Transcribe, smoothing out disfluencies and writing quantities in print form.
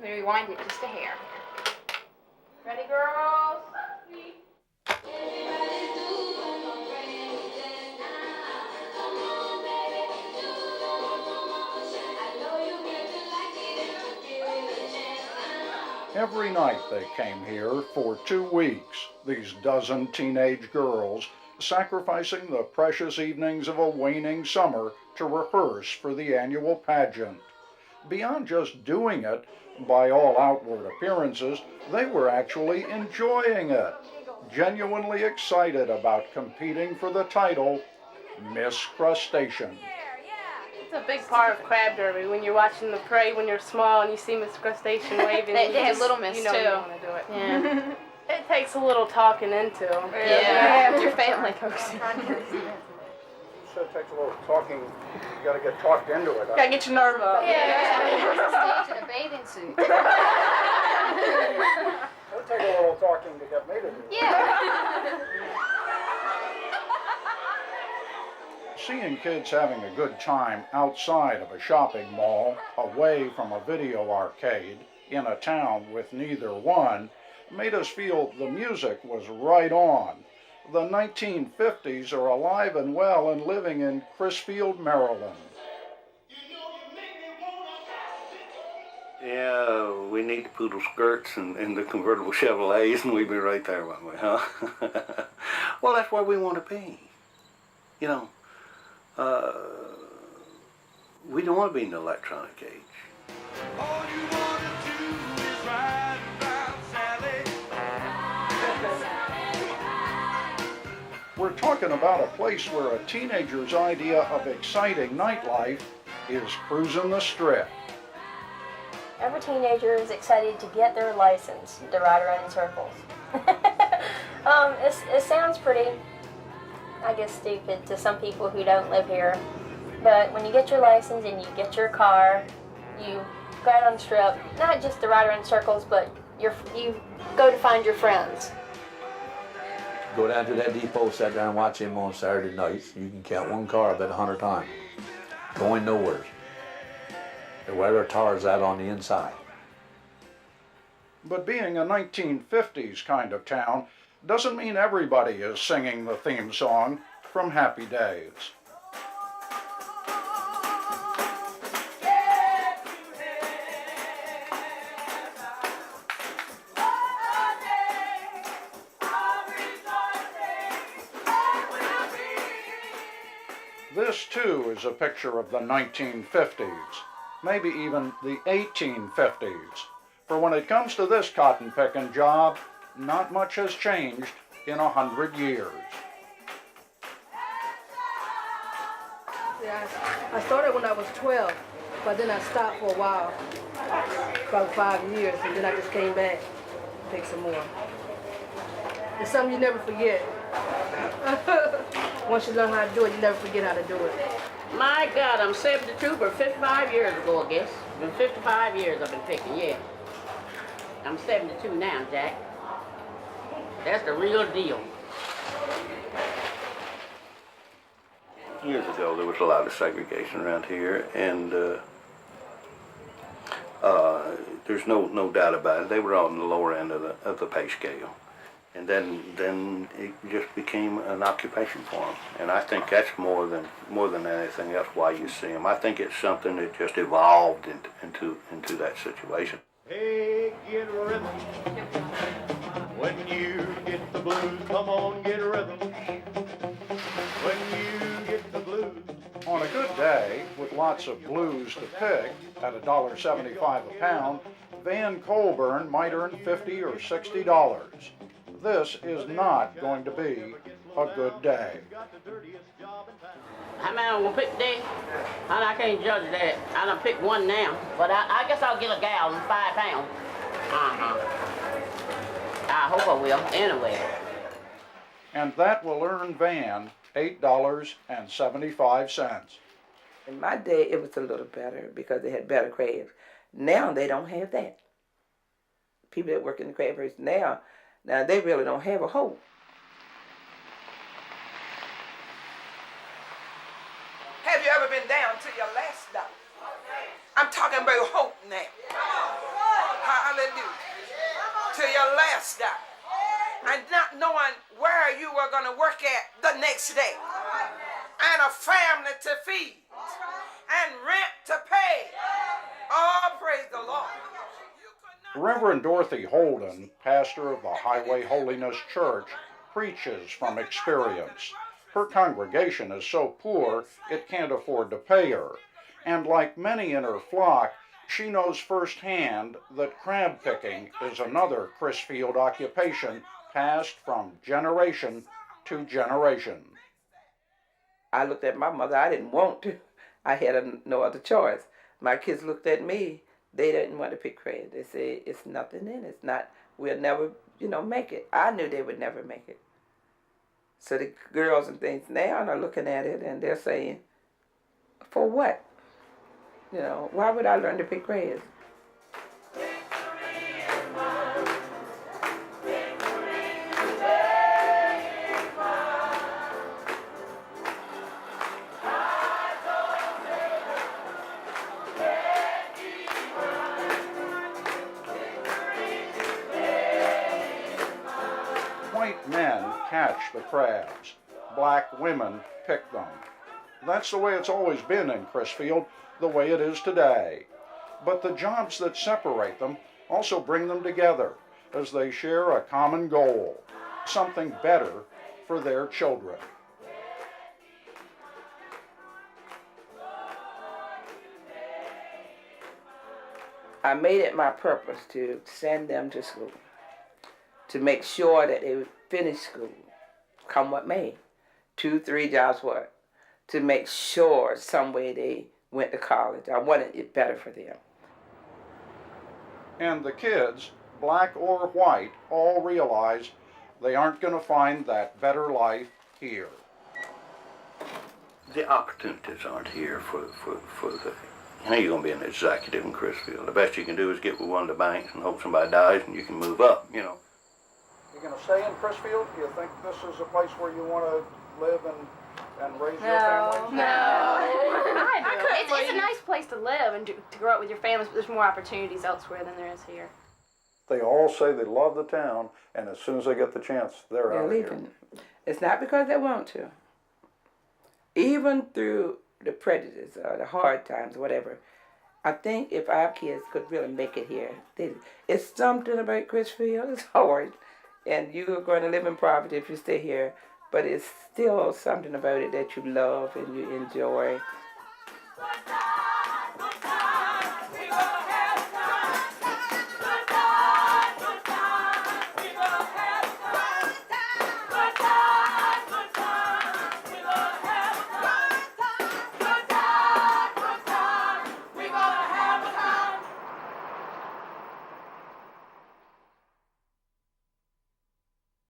Let me rewind it just a hair. Ready, girls? Every night they came here for 2 weeks, these dozen teenage girls, sacrificing the precious evenings of a waning summer to rehearse for the annual pageant. Beyond just doing it, by all outward appearances, they were actually enjoying it, genuinely excited about competing for the title Miss Crustacean. It's a big part of crab derby when you're watching the parade when you're small and you see Miss Crustacean waving. They had Little Miss you know too. You want to do it. Yeah. It takes a little talking into. Yeah. Your family coaxing. So it takes a little talking. You got to get talked into it. Gotta get your nerve up. Yeah. Stage in a bathing suit. It'll take a little talking to get me to do it. Yeah. Seeing kids having a good time outside of a shopping mall, away from a video arcade, in a town with neither one, made us feel the music was right on. The 1950s are alive and well and living in Crisfield, Maryland. Yeah, we need the poodle skirts and the convertible Chevrolets, and we'd be right there, wouldn't we, huh? Well, that's where we want to be. You know, we don't want to be in the electronic age. All you want to do is ride around Sally. We're talking about a place where a teenager's idea of exciting nightlife is cruising the strip. Every teenager is excited to get their license to ride around in circles. It sounds pretty, I guess, stupid to some people who don't live here. But when you get your license and you get your car, you go out on the strip, not just to ride around in circles, but you go to find your friends. Go down to that depot, sit down and watch him on Saturday nights. You can count one car about 100 times. Going nowhere. They wear their tires out on the inside. But being a 1950s kind of town doesn't mean everybody is singing the theme song from Happy Days. This, too, is a picture of the 1950s, maybe even the 1850s. For when it comes to this cotton-picking job, not much has changed in 100 years. Yeah, I started when I was 12, but then I stopped for a while, about 5 years, and then I just came back to pick some more. It's something you never forget. Once you learn how to do it, you never forget how to do it. My God, I'm 72, but 55 years ago, I guess. It's been 55 years I've been picking, yeah. I'm 72 now, Jack. That's the real deal. Years ago, there was a lot of segregation around here, and there's no doubt about it. They were on the lower end of the pay scale. And then it just became an occupation for them. And I think that's more than anything else why you see them. I think it's something that just evolved into that situation. Hey, get rhythm. When you get the blues, come on, get rhythm. When you get the blues. On a good day, with lots of blues to pick, at $1.75 a pound, Van Colburn might earn $50 or $60. This is not going to be a good day. How many I'm gonna pick today? I can't judge that. I done picked one now, but I guess I'll get a gallon, 5 pounds. I hope I will, anyway. And that will earn Van $8.75. In my day, it was a little better because they had better crabs. Now they don't have that. People that work in the crab race now they really don't have a hope. Have you ever been down to your last dollar? I'm talking about hope now. hallelujah, to your last dollar, and not knowing where you were going to work at the next day, and a family to feed, and rent to pay. Oh, praise the Lord. Reverend Dorothy Holden, pastor of the Highway Holiness Church, preaches from experience. Her congregation is so poor it can't afford to pay her, and like many in her flock, she knows firsthand that crab picking is another Crisfield occupation passed from generation to generation. I looked at my mother. I didn't want to. I had no other choice. My kids looked at me. They didn't want to pick crabs. They said, it's nothing in it. It's not, we'll never, make it. I knew they would never make it. So the girls and things now are looking at it and they're saying, for what? Why would I learn to pick crabs? White men catch the crabs. Black women pick them. That's the way it's always been in Crisfield, the way it is today. But the jobs that separate them also bring them together as they share a common goal, something better for their children. I made it my purpose to send them to school, to make sure that they would finish school, come what may. 2, 3 jobs work, to make sure some way they went to college. I wanted it better for them. And the kids, black or white, all realize they aren't going to find that better life here. The opportunities aren't here for the, you're going to be an executive in Crisfield. The best you can do is get with one of the banks and hope somebody dies and you can move up, You're going to stay in Crisfield? Do you think this is a place where you want to live and raise your family? No. I do. It's a nice place to live and to grow up with your families, but there's more opportunities elsewhere than there is here. They all say they love the town, and as soon as they get the chance, they're out of here. Leaving. It's not because they want to. Even through the prejudice or the hard times, whatever, I think if our kids could really make it here, it's something about Crisfield. It's hard, and you're going to live in poverty if you stay here, but it's still something about it that you love and you enjoy.